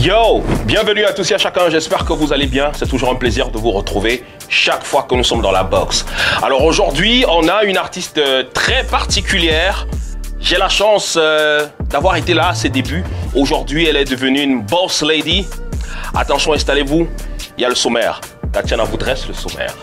Yo, bienvenue à tous et à chacun, j'espère que vous allez bien. C'est toujours un plaisir de vous retrouver chaque fois que nous sommes dans la box. Alors aujourd'hui, on a une artiste très particulière. J'ai la chance d'avoir été là à ses débuts. Aujourd'hui, elle est devenue une boss lady. Attention, installez-vous, il y a le sommaire. Tatiana vous dresse le sommaire.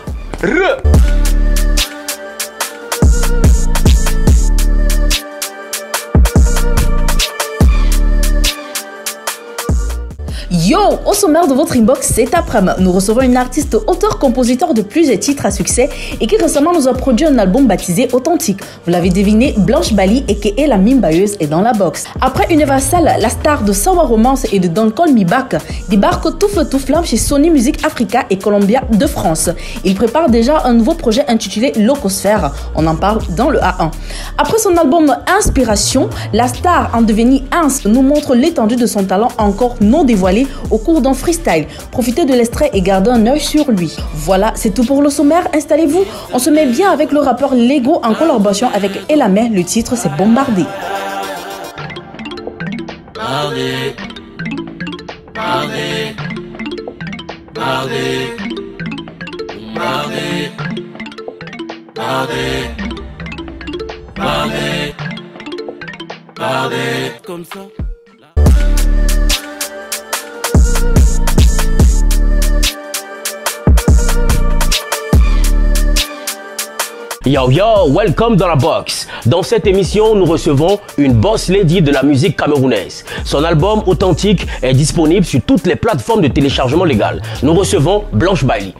Yo, au sommaire de votre inbox cet après-midi, nous recevons une artiste auteur-compositeur de plusieurs titres à succès et qui récemment nous a produit un album baptisé Authentique. Vous l'avez deviné, Blanche Bali aka la Mimbayeuse est dans la box. Après Universal, la star de Sawa Romance et de Don't Call Me Back débarque tout feu tout flamme chez Sony Music Africa et Columbia de France. Il prépare déjà un nouveau projet intitulé Locosphère. On en parle dans le A1. Après son album Inspiration, la star en devenue Ins nous montre l'étendue de son talent encore non dévoilé au cours d'un freestyle. Profitez de l'extrait et gardez un œil sur lui. Voilà, c'est tout pour le sommaire. Installez-vous. On se met bien avec le rappeur Lego en collaboration avec Elamé. Le titre, c'est Bombardé. Bardé, bardé, bardé, bardé, bardé, bardé, bardé, comme ça. Yo yo, welcome dans la box. Dans cette émission, nous recevons une boss lady de la musique camerounaise. Son album Authentique est disponible sur toutes les plateformes de téléchargement légal. Nous recevons Blanche Bali.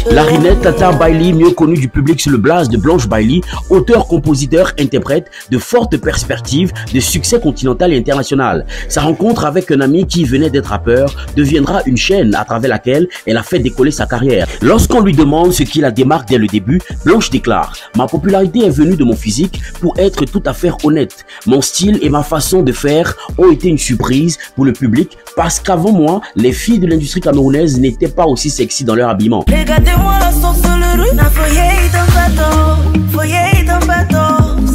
Larinette Tata Bailey, mieux connue du public sous le blaze de Blanche Bailey, auteur, compositeur, interprète de fortes perspectives de succès continental et international. Sa rencontre avec un ami qui venait d'être rappeur deviendra une chaîne à travers laquelle elle a fait décoller sa carrière. Lorsqu'on lui demande ce qui la démarque dès le début, Blanche déclare: ma popularité est venue de mon physique pour être tout à fait honnête. Mon style et ma façon de faire ont été une surprise pour le public parce qu'avant moi, les filles de l'industrie camerounaise n'étaient pas aussi sexy dans leur habillement. Regardez-moi la sauce sur le riz. Na foyer dans bateau.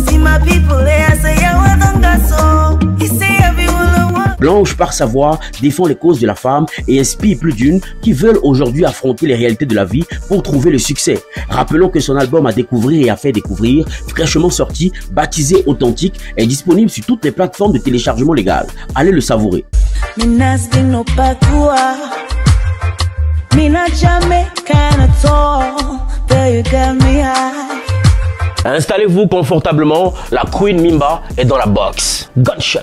Si ma people est assez yawa dans gaso. Ici everyone want. Blanche, par sa voix, défend les causes de la femme et inspire plus d'une qui veulent aujourd'hui affronter les réalités de la vie pour trouver le succès. Rappelons que son album à découvrir et à faire découvrir, fraîchement sorti, baptisé Authentique, est disponible sur toutes les plateformes de téléchargement légal. Allez le savourer. Installez-vous confortablement, la Queen Mimba est dans la box. Gunshot.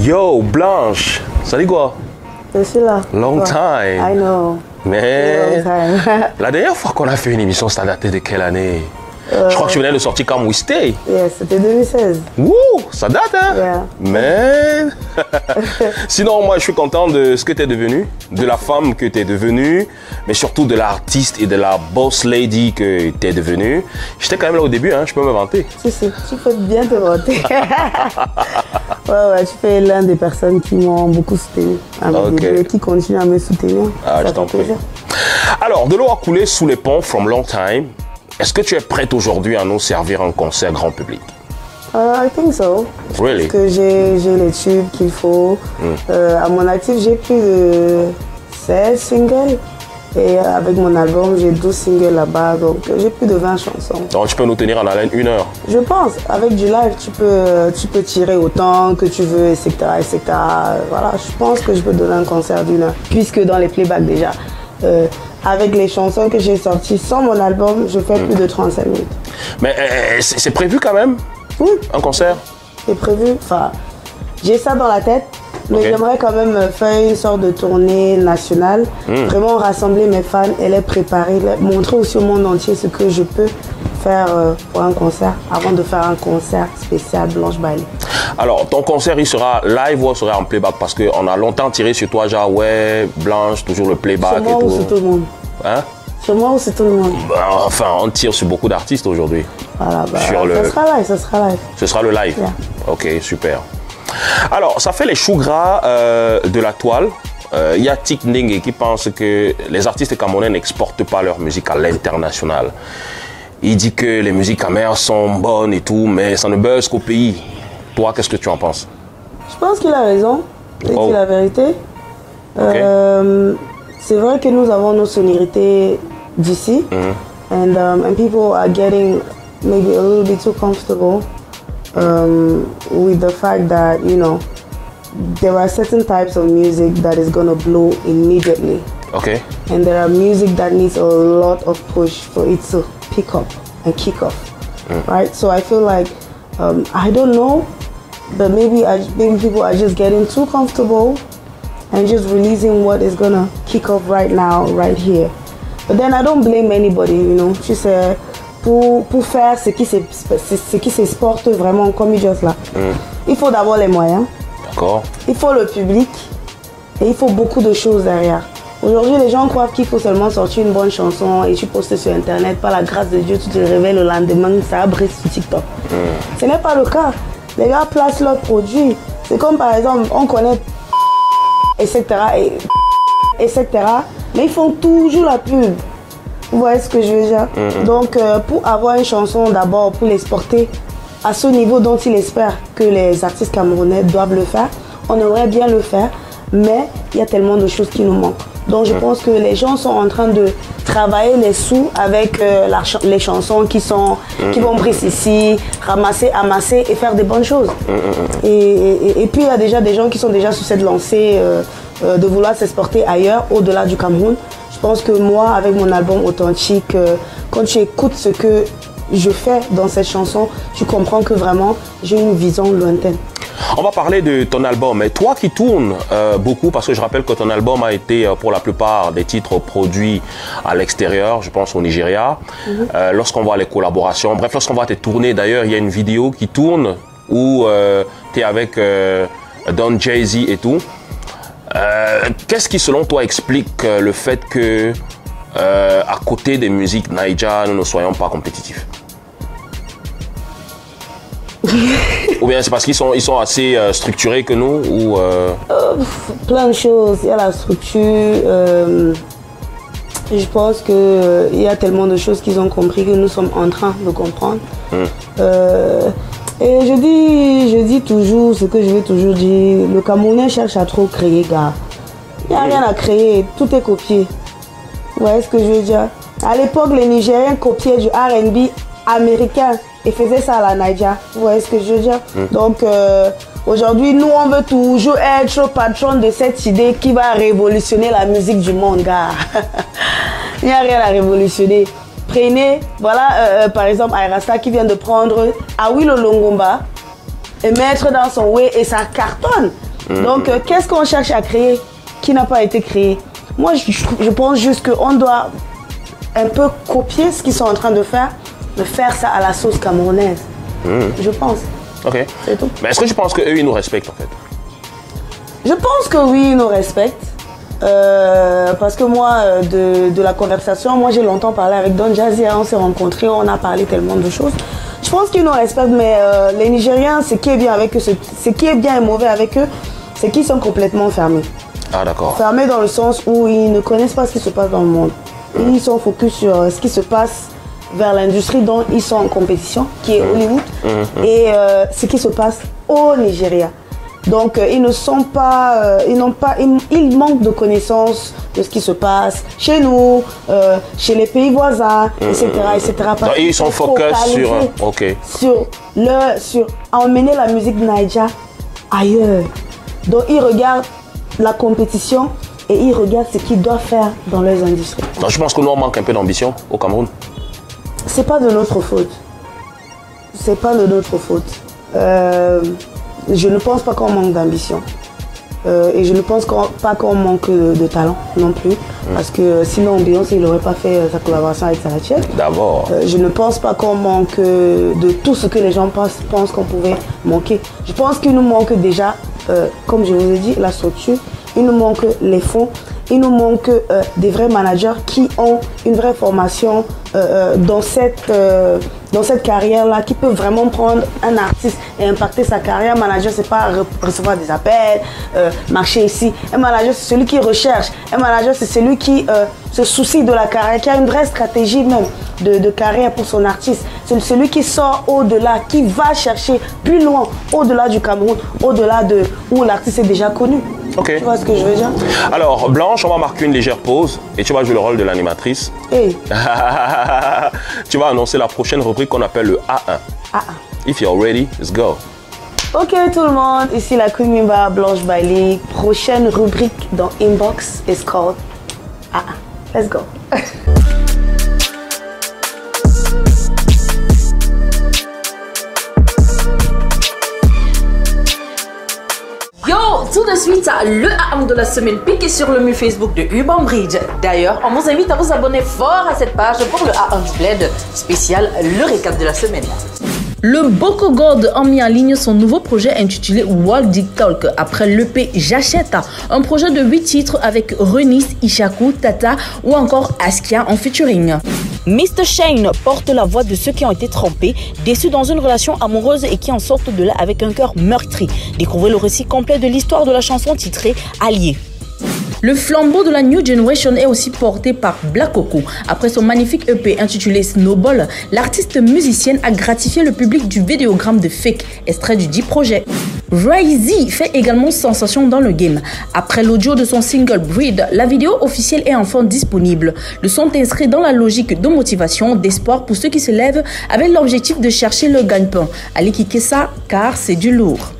Yo, Blanche, salut quoi? Je suis là. Long time. I know. Mais Long time. la dernière fois qu'on a fait une émission, ça datait de quelle année? Je crois que tu venais de sortir Come We Stay. Yes, c'était 2016. Wouh, ça date, hein? Yeah. Mais sinon, moi, je suis content de ce que tu es devenue, de la femme que tu es devenue, mais surtout de l'artiste et de la boss lady que tu es devenue. J'étais quand même là au début, hein, je peux me vanter. Si, tu peux bien te vanter. ouais, tu fais l'un des personnes qui m'ont beaucoup soutenu, et qui continuent à me soutenir. Ah, je t'en prie. Alors, de l'eau a coulé sous les ponts from long time. Est-ce que tu es prête aujourd'hui à nous servir un concert grand public? I think so. Really? Parce que j'ai les tubes qu'il faut. À mon actif, j'ai plus de 16 singles. Et avec mon album, j'ai 12 singles là-bas. Donc, j'ai plus de 20 chansons. Donc, tu peux nous tenir en haleine 1 heure? Je pense. Avec du live, tu peux tirer autant que tu veux, etc. etc. Voilà, je pense que je peux donner un concert d'1 heure. Puisque dans les playbacks déjà, avec les chansons que j'ai sorties sans mon album, je fais plus de 35 minutes. Mais c'est prévu quand même? Oui. Un concert? C'est prévu. Enfin, j'ai ça dans la tête, mais j'aimerais quand même faire une sorte de tournée nationale. Vraiment rassembler mes fans et les préparer, montrer aussi au monde entier ce que je peux faire pour un concert avant de faire un concert spécial Blanche Bali. Alors, ton concert, il sera live ou il sera en playback? Parce qu'on a longtemps tiré sur toi, genre, ouais, Blanche, toujours le playback et tout. Sur tout le monde. Hein? Sur moi ou sur tout le monde? Enfin, on tire sur beaucoup d'artistes aujourd'hui. Voilà, ça sera live. Ce sera le live. Yeah. Ok, super. Alors, ça fait les choux gras de la toile. Il y a Tik Ndenge qui pense que les artistes camerounais n'exportent pas leur musique à l'international. Il dit que les musiques amères sont bonnes et tout, mais ça ne buzz qu'au pays. Toi, qu'est-ce que tu en penses? Je pense qu'il a raison. C'est la vérité. Okay. C'est vrai que nous avons nos sonorités d'ici. And people are getting maybe a little bit too comfortable with the fact that, you know, there are certain types of music that is going to blow immediately. Okay. And there are music that needs a lot of push for it to pick up and kick off. Right? So I feel like, I don't know, but maybe people are just getting too comfortable and just releasing what is going to kick off right now, right here. But then I don't blame anybody, you know. Je sais, pour faire ce qui s'exporte vraiment comme just là, il faut d'abord les moyens. D'accord. Il faut le public et il faut beaucoup de choses derrière. Aujourd'hui, les gens croient qu'il faut seulement sortir une bonne chanson et tu postes sur Internet. Par la grâce de Dieu, tu te réveilles le lendemain, ça a brillé sur TikTok. Ce n'est pas le cas. Les gars placent leurs produits. C'est comme par exemple, on connaît etc. Mais ils font toujours la pub. Vous voyez ce que je veux dire? Donc, pour avoir une chanson, d'abord, pour l'exporter à ce niveau dont il espère que les artistes camerounais doivent le faire, on aimerait bien le faire, mais il y a tellement de choses qui nous manquent. Donc, je pense que les gens sont en train de travailler les sous avec les chansons qui vont briser ici, ramasser, amasser et faire des bonnes choses. Et puis, il y a déjà des gens qui sont déjà sur cette lancée de vouloir s'exporter ailleurs, au-delà du Cameroun. Je pense que moi, avec mon album Authentique, quand tu écoutes ce que je fais dans cette chanson, tu comprends que vraiment, j'ai une vision lointaine. On va parler de ton album, mais toi qui tournes beaucoup, parce que je rappelle que ton album a été pour la plupart des titres produits à l'extérieur, je pense au Nigeria, lorsqu'on voit les collaborations, bref, lorsqu'on voit tes tournées, d'ailleurs, il y a une vidéo qui tourne où tu es avec Don Jay-Z et tout. Qu'est-ce qui, selon toi, explique le fait que, à côté des musiques Naija, nous ne soyons pas compétitifs? Ou bien c'est parce qu'ils sont assez structurés que nous ou plein de choses. Il y a la structure. Je pense qu'il y a tellement de choses qu'ils ont compris que nous sommes en train de comprendre. Et je dis toujours ce que je vais toujours dire. Le Camerounais cherche à trop créer, gars. Il n'y a rien à créer. Tout est copié. Vous voyez ce que je veux dire? À l'époque, les Nigériens copiaient du R&B américain et faisaient ça à la Naija. Vous voyez ce que je veux dire? Donc, aujourd'hui, nous, on veut toujours être patron de cette idée qui va révolutionner la musique du monde, gars. Il n'y a rien à révolutionner. Prenez, voilà, par exemple, Ayrasta qui vient de prendre Awilo Longomba et mettre dans son way et ça cartonne. Donc, qu'est-ce qu'on cherche à créer qui n'a pas été créé? Moi, je pense juste qu'on doit un peu copier ce qu'ils sont en train de faire ça à la sauce camerounaise. Je pense. Ok. C'est tout. Mais est-ce que tu penses qu'eux, ils nous respectent en fait? Je pense que oui, ils nous respectent. Parce que moi, de la conversation, moi j'ai longtemps parlé avec Don Jazzy, on s'est rencontrés, on a parlé tellement de choses. Je pense qu'ils nous respectent, mais les Nigériens, ce qui est bien avec eux, ce qui est bien et mauvais avec eux, c'est qu'ils sont complètement fermés. Ah d'accord. Fermés dans le sens où ils ne connaissent pas ce qui se passe dans le monde. Ils sont focus sur ce qui se passe vers l'industrie dont ils sont en compétition, qui est Hollywood, et ce qui se passe au Nigeria. Donc ils ne sont pas, ils manquent de connaissances de ce qui se passe chez nous, chez les pays voisins, etc., etc. Donc ils sont focus sur emmener la musique Naija ailleurs. Donc ils regardent la compétition et ils regardent ce qu'ils doivent faire dans leurs industries. Donc je pense que nous on manque un peu d'ambition au Cameroun. C'est pas de notre faute. C'est pas de notre faute. Je ne pense pas qu'on manque d'ambition. Et je ne pense pas qu'on manque de talent non plus. Parce que sinon Beyoncé n'aurait pas fait sa collaboration avec Sarah Tchèque. D'abord. Je ne pense pas qu'on manque de tout ce que les gens pensent qu'on pouvait manquer. Je pense qu'il nous manque déjà, comme je vous ai dit, la structure. Il nous manque les fonds. il nous manque des vrais managers qui ont une vraie formation dans cette carrière-là, qui peuvent vraiment prendre un artiste et impacter sa carrière. Un manager, c'est pas recevoir des appels, marcher ici. Un manager, c'est celui qui recherche. Un manager, c'est celui qui se soucie de la carrière, qui a une vraie stratégie même de carrière pour son artiste. C'est celui qui sort au-delà, qui va chercher plus loin, au-delà du Cameroun, au-delà de où l'artiste est déjà connu. Ok. Tu vois ce que je veux dire? Alors, Blanche, on va marquer une légère pause et tu vas jouer le rôle de l'animatrice. Hey. Tu vas annoncer la prochaine rubrique qu'on appelle le A1. A1. If you're ready, let's go. Ok tout le monde, ici la Queen Mimba, Blanche Bailey. Prochaine rubrique dans Inbox is called A1. Let's go. Yo, tout de suite, le AM de la semaine piqué sur le mur Facebook de Urban Bridge. D'ailleurs, on vous invite à vous abonner fort à cette page pour le AM du Bled spécial, le récap de la semaine. Le Boko God a mis en ligne son nouveau projet intitulé World Dig Talk après l'EP J'achète, un projet de 8 titres avec Renis, Ishaku, Tata ou encore Askia en featuring. Mr. Shane porte la voix de ceux qui ont été trompés, déçus dans une relation amoureuse et qui en sortent de là avec un cœur meurtri. Découvrez le récit complet de l'histoire de la chanson titrée Allié. Le flambeau de la New Generation est aussi porté par Black Coco. Après son magnifique EP intitulé Snowball, l'artiste musicienne a gratifié le public du vidéogramme de Fake, extrait du 10 projet. Ray-Z fait également sensation dans le game. Après l'audio de son single Breed, la vidéo officielle est enfin disponible. Le son inscrit dans la logique de motivation, d'espoir pour ceux qui se lèvent avec l'objectif de chercher le gagne-pain. Allez kicker ça car c'est du lourd.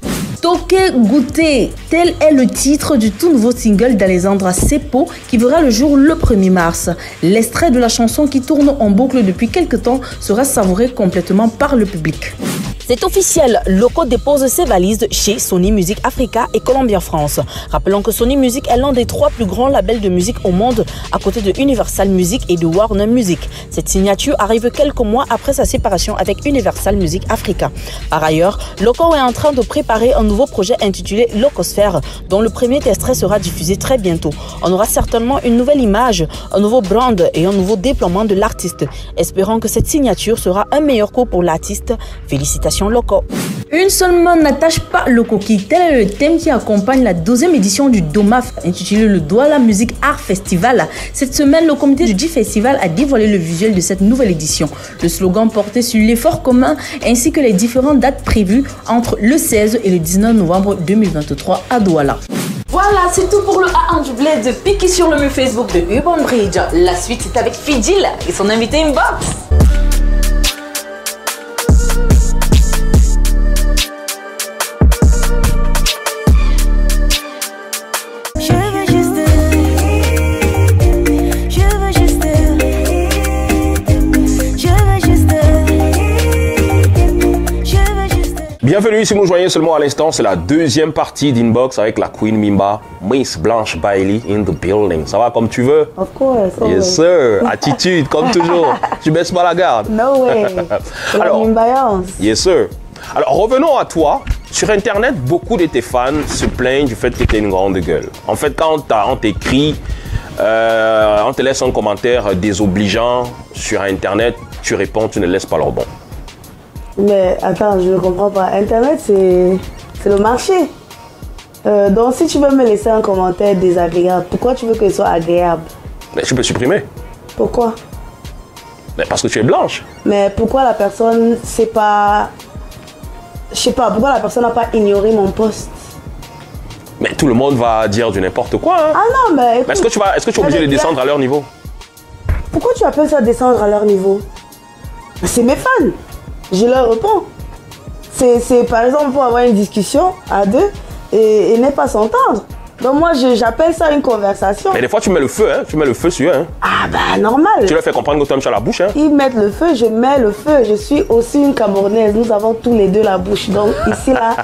Toqué goûter, tel est le titre du tout nouveau single d'Alessandra Seppo qui verra le jour le 1er mars. L'extrait de la chanson qui tourne en boucle depuis quelques temps sera savouré complètement par le public. C'est officiel, Loco dépose ses valises chez Sony Music Africa et Columbia France. Rappelons que Sony Music est l'un des 3 plus grands labels de musique au monde, à côté de Universal Music et de Warner Music. Cette signature arrive quelques mois après sa séparation avec Universal Music Africa. Par ailleurs, Loco est en train de préparer un nouveau projet intitulé Locosphère, dont le premier extrait sera diffusé très bientôt. On aura certainement une nouvelle image, un nouveau brand et un nouveau déploiement de l'artiste. Espérons que cette signature sera un meilleur coup pour l'artiste. Félicitations Loco. Une seule main n'attache pas le coquille. Tel est le thème qui accompagne la 12e édition du DOMAF, intitulé le Douala Music Art Festival. Cette semaine, le comité du 10 Festival a dévoilé le visuel de cette nouvelle édition. Le slogan portait sur l'effort commun ainsi que les différentes dates prévues entre le 16 et le 19 novembre 2023 à Douala. Voilà, c'est tout pour le A1 du Bled de piqué sur le mur Facebook de Urban Bridge. La suite, c'est avec Fidjil et son invité Inbox. Bienvenue si vous nous joignez seulement à l'instant, c'est la deuxième partie d'Inbox avec la Queen Mimba, Miss Blanche Bailey in the building. Ça va comme tu veux? Of course. Yes sir, attitude comme toujours. Tu baisses pas la garde. No way. Alors, Mimbayance. yes sir. Alors revenons à toi. Sur internet, beaucoup de tes fans se plaignent du fait que tu es une grande gueule. En fait, quand on t'écrit, on te laisse un commentaire désobligeant sur internet, tu réponds, tu ne laisses pas leur bon. Mais attends, je ne comprends pas. Internet, c'est le marché. Donc, si tu veux me laisser un commentaire désagréable, pourquoi tu veux qu'il soit agréable? Mais tu peux supprimer. Pourquoi? Mais parce que tu es blanche. Mais pourquoi la personne, c'est pas... Je sais pas, pourquoi la personne n'a pas ignoré mon post? Mais tout le monde va dire du n'importe quoi. Hein. Ah non, mais... Écoute, mais est-ce que tu es obligé de descendre à leur niveau? Pourquoi tu appelles ça descendre à leur niveau? C'est mes fans. Je leur réponds. C'est par exemple pour avoir une discussion à deux et ne pas s'entendre. Donc moi j'appelle ça une conversation. Mais des fois tu mets le feu, hein? Tu mets le feu sur eux. Hein? Ah bah normal. Tu leur fais comprendre que toi tu as la bouche. Hein? Ils mettent le feu, je mets le feu. Je suis aussi une Camerounaise. Nous avons tous les deux la bouche. Donc ici là,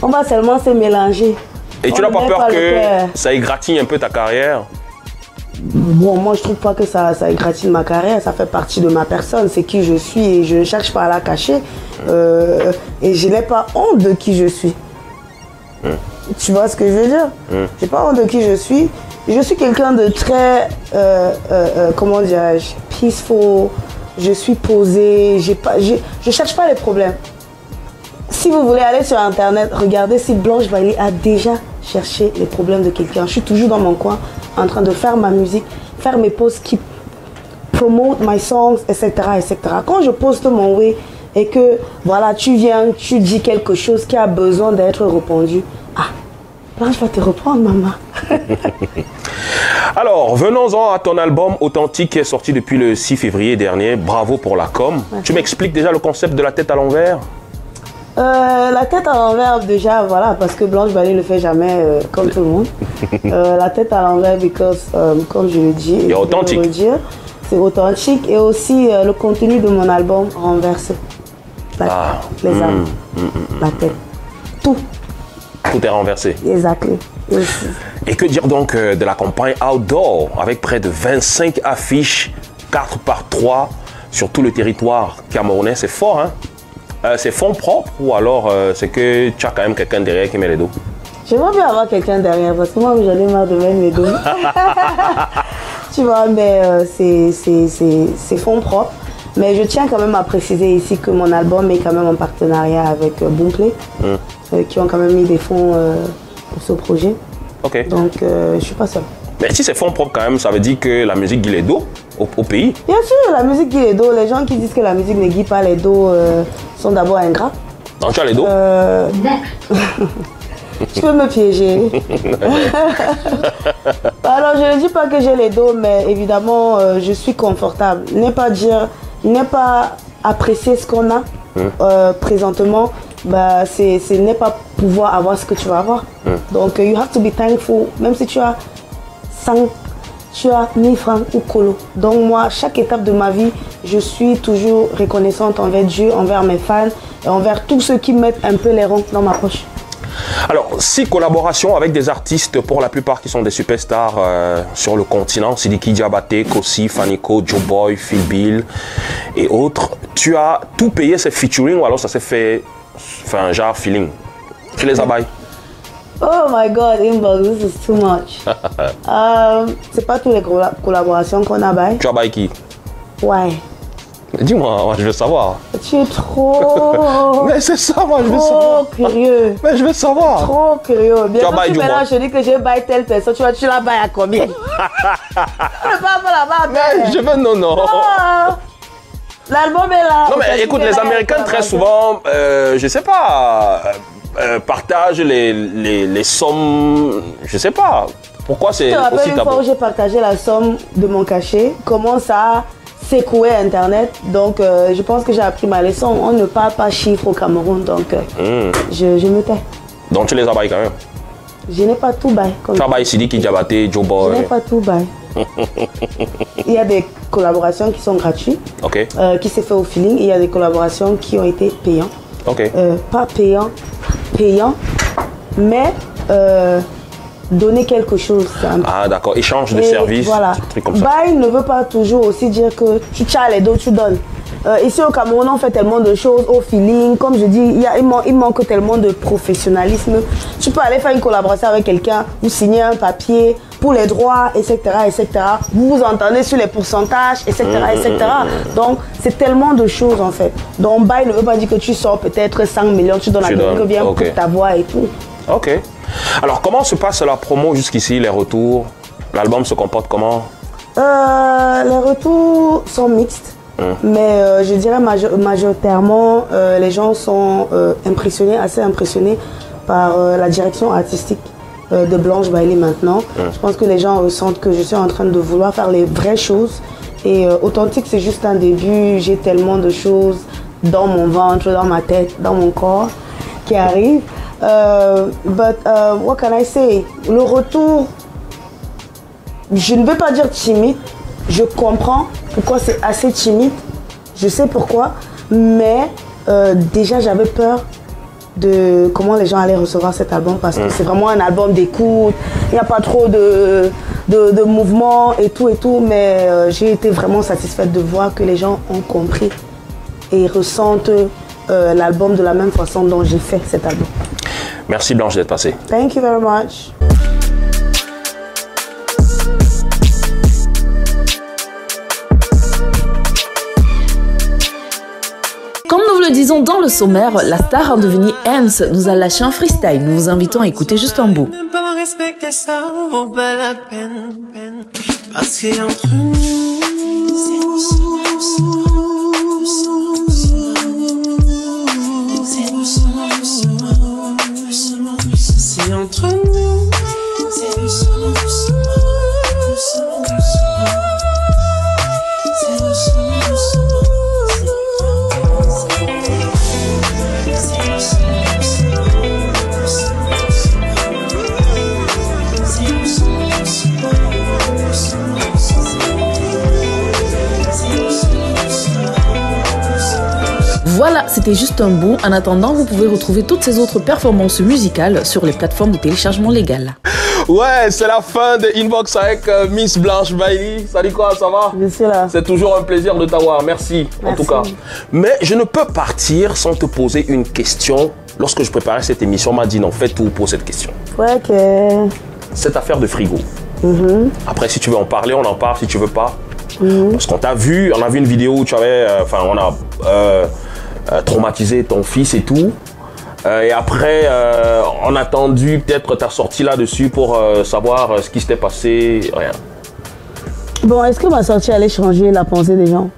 on va seulement se mélanger. Et tu n'as pas peur que ça égratigne un peu ta carrière? Bon, moi je trouve pas que ça égratigne ma carrière, ça fait partie de ma personne, c'est qui je suis et je ne cherche pas à la cacher. Et je n'ai pas honte de qui je suis. Tu vois ce que je veux dire? J'ai pas honte de qui je suis. je suis quelqu'un de très, comment dirais-je, peaceful, je suis posée, je cherche pas les problèmes. Si vous voulez aller sur internet, regardez si Blanche Bailey a déjà cherché les problèmes de quelqu'un. Je suis toujours dans mon coin, en train de faire ma musique, faire mes posts qui promote my songs, etc., etc. Quand je poste mon way et que, voilà, tu viens, tu dis quelque chose qui a besoin d'être répondu, ah, Blanche va te reprendre, maman. Alors, venons-en à ton album Authentique qui est sorti depuis le 6 février dernier. Bravo pour la com. Merci. Tu m'expliques déjà le concept de la tête à l'envers? La tête à l'envers, déjà, voilà, parce que Blanche Bailey ne le fait jamais comme tout le monde. La tête à l'envers, parce que, comme je le dis, et authentique. C'est authentique et aussi le contenu de mon album renversé. Les âmes, la tête, tout. Tout est renversé. Exactement. Et que dire donc de la campagne Outdoor avec près de 25 affiches 4x3 sur tout le territoire camerounais? C'est fort, hein? C'est fonds propres ou alors c'est que tu as quand même quelqu'un derrière qui met les dos? J'aimerais bien avoir quelqu'un derrière parce que moi j'en ai marre de mettre mes dos. Tu vois, mais c'est fonds propres. Mais je tiens quand même à préciser ici que mon album est quand même en partenariat avec Boomplay, qui ont quand même mis des fonds pour ce projet. Ok. Donc je suis pas seule. Mais si c'est fonds propres quand même, ça veut dire que la musique guide les dos au pays? Bien sûr, la musique guide les dos. Les gens qui disent que la musique ne guide pas les dos sont d'abord ingrats. Donc tu as les dos? Tu peux me piéger. Alors je ne dis pas que j'ai les dos, mais évidemment je suis confortable. Ne pas apprécier ce qu'on a présentement, bah, ce n'est pas pouvoir avoir ce que tu vas avoir. Donc you have to be thankful, même si tu as 100, tu as 1000 francs ou colo. Donc moi, chaque étape de ma vie, je suis toujours reconnaissante envers Dieu, envers mes fans et envers tous ceux qui mettent un peu les ronds dans ma poche. Alors, 6 collaborations avec des artistes, pour la plupart qui sont des superstars sur le continent, Sidiki Diabaté, Kossi, Fanico, Joe Boy, Phil Bill et autres. Tu as tout payé ces featuring ou alors ça s'est fait, enfin, genre feeling? Tu les abailles? Oh my God, Inbox, this is too much. C'est pas toutes les collaborations qu'on abaille. Tu abailles qui? Ouais. Dis-moi, moi je veux savoir. Tu es trop... Mais c'est ça, moi je veux savoir. Trop curieux. Mais je veux savoir. Trop curieux. Bien sûr, bailles si du maintenant mois. je dis que j'ai baillé telle personne, tu la bailles à combien? Je ne pas là-bas. Mais je veux non. L'album est là. Non mais écoute, les Américains très souvent, je sais pas, partagent les sommes, je sais pas. Pourquoi c'est Je te rappelle aussi une tabou? fois où j'ai partagé la somme de mon cachet, comment ça a secoué Internet. Donc je pense que j'ai appris ma leçon. On ne parle pas chiffres au Cameroun, donc je me tais. Donc tu les abailles quand même? Je n'ai pas tout bail. Tu abailles Sidiki Diabaté, Joe Je Boy? n'ai pas tout bail. Il y a des collaborations qui sont gratuites, Ok, qui s'est fait au feeling. Il y a des collaborations qui ont été payantes. ok. Pas payant, mais donner quelque chose. Ah d'accord, échange de Et services, voilà. trucs comme ça. Bail ne veut pas toujours aussi dire que tu as les dos, tu donnes. Ici au Cameroun, on fait tellement de choses au feeling. Comme je dis, il manque tellement de professionnalisme. Tu peux aller faire une collaboration avec quelqu'un, vous signez un papier pour les droits, etc., etc. Vous vous entendez sur les pourcentages, etc., etc. Donc, c'est tellement de choses en fait. Donc, bail ne veut pas dire que tu sors peut-être 5 millions, tu donnes à quelqu'un bien ok. pour ta voix et tout. Ok. Alors comment se passe la promo jusqu'ici, les retours? L'album se comporte comment? Les retours sont mixtes, mais je dirais majoritairement les gens sont assez impressionnés par la direction artistique de Blanche Bailey maintenant. Je pense que les gens ressentent que je suis en train de vouloir faire les vraies choses et Authentique c'est juste un début. J'ai tellement de choses dans mon ventre, dans ma tête, dans mon corps qui arrivent. What can I say? Le retour, je ne veux pas dire timide, je comprends pourquoi c'est assez timide, je sais pourquoi, mais déjà j'avais peur de comment les gens allaient recevoir cet album parce que c'est vraiment un album d'écoute, il n'y a pas trop de mouvement et tout, mais j'ai été vraiment satisfaite de voir que les gens ont compris et ressentent l'album de la même façon dont j'ai fait cet album. Merci Blanche d'être passée. Thank you very much. le disons dans le sommaire, la star en devenir Hans nous a lâché un freestyle. Nous vous invitons à écouter juste un bout. Même pas respecter ça, vaut pas la peine. Parce qu'entre nous, c'est entre nous. Voilà, c'était juste un bout. En attendant, vous pouvez retrouver toutes ces autres performances musicales sur les plateformes de téléchargement légal. Ouais, c'est la fin de Inbox avec Miss Blanche Bailey. Salut quoi, ça va? Je suis là. C'est toujours un plaisir de t'avoir, merci en tout cas. Mais je ne peux partir sans te poser une question. Lorsque je préparais cette émission, on m'a dit non, fais tout pour cette question. Ouais, que... Cette affaire de frigo. Après, si tu veux en parler, on en parle, si tu veux pas. Parce qu'on t'a vu, on a vu une vidéo où tu avais, on a traumatisé ton fils et tout. Et après, on a attendu peut-être ta sortie là-dessus pour savoir ce qui s'était passé. Rien. Bon, est-ce que ma sortie allait changer la pensée des gens?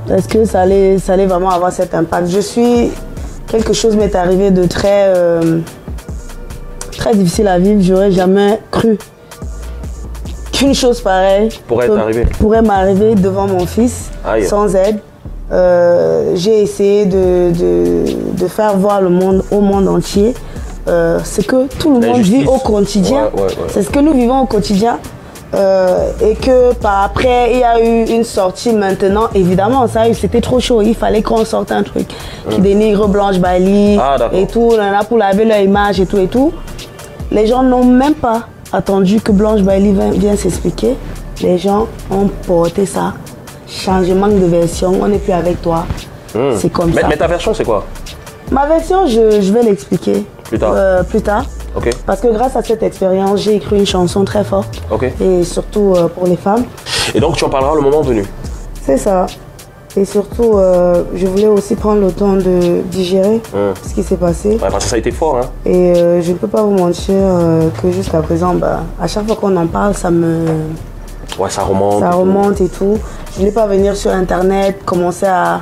Est-ce que ça allait vraiment avoir cet impact? Quelque chose m'est arrivé de très difficile à vivre. J'aurais jamais cru qu'une chose pareille pourrait m'arriver devant mon fils. Aïe. Sans aide. J'ai essayé de faire voir le monde au monde entier ce que tout le monde vit au quotidien. C'est ce que nous vivons au quotidien. Et que par après il y a eu une sortie maintenant, évidemment c'était trop chaud, il fallait qu'on sorte un truc qui dénigre Blanche Bailey et tout, là pour laver leur image et tout. Les gens n'ont même pas attendu que Blanche Bailey vienne s'expliquer. Les gens ont porté ça. Changement de version, on n'est plus avec toi. C'est comme ça. Mais ta version, c'est quoi? Ma version, je vais l'expliquer plus tard. Okay. Parce que grâce à cette expérience, j'ai écrit une chanson très forte. Et surtout pour les femmes. Et donc, tu en parleras le moment venu? C'est ça. Et surtout, je voulais aussi prendre le temps de digérer ce qui s'est passé. Ouais, parce que ça a été fort. Hein. Et je ne peux pas vous mentir que jusqu'à présent, à chaque fois qu'on en parle, ça me... Ouais, ça remonte. Ça remonte et tout. Je ne voulais pas venir sur Internet, commencer à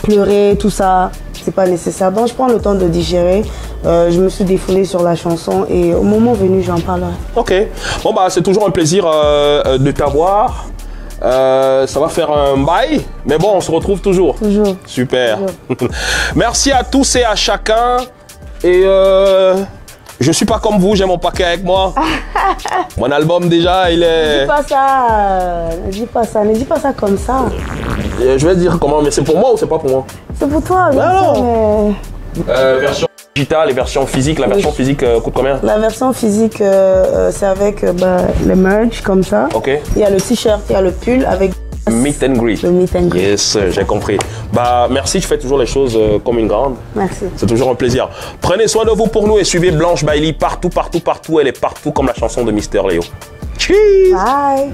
pleurer, tout ça. C'est pas nécessaire. Donc, je prends le temps de digérer. Je me suis défoulée sur la chanson et au moment venu, j'en parlerai. Ok. Bon, c'est toujours un plaisir de t'avoir. Ça va faire un bail, mais bon, on se retrouve toujours. Toujours. Super. Toujours. Merci à tous et à chacun. Et je suis pas comme vous, j'ai mon paquet avec moi. Mon album déjà, il est... Ne dis pas ça, ne dis pas ça comme ça. Je vais dire comment, mais c'est pour moi ou c'est pas pour moi? C'est pour toi, bien sûr, mais... version digitale et version physique, la version physique coûte combien? La version physique, c'est avec les merch comme ça. Il y a le t-shirt, il y a le pull avec... Meet and greet. Le meet and greet. Yes, j'ai compris. Merci, tu fais toujours les choses comme une grande. Merci. C'est toujours un plaisir. Prenez soin de vous pour nous et suivez Blanche Bailey partout. Elle est partout comme la chanson de Mister Léo. Cheers! Bye!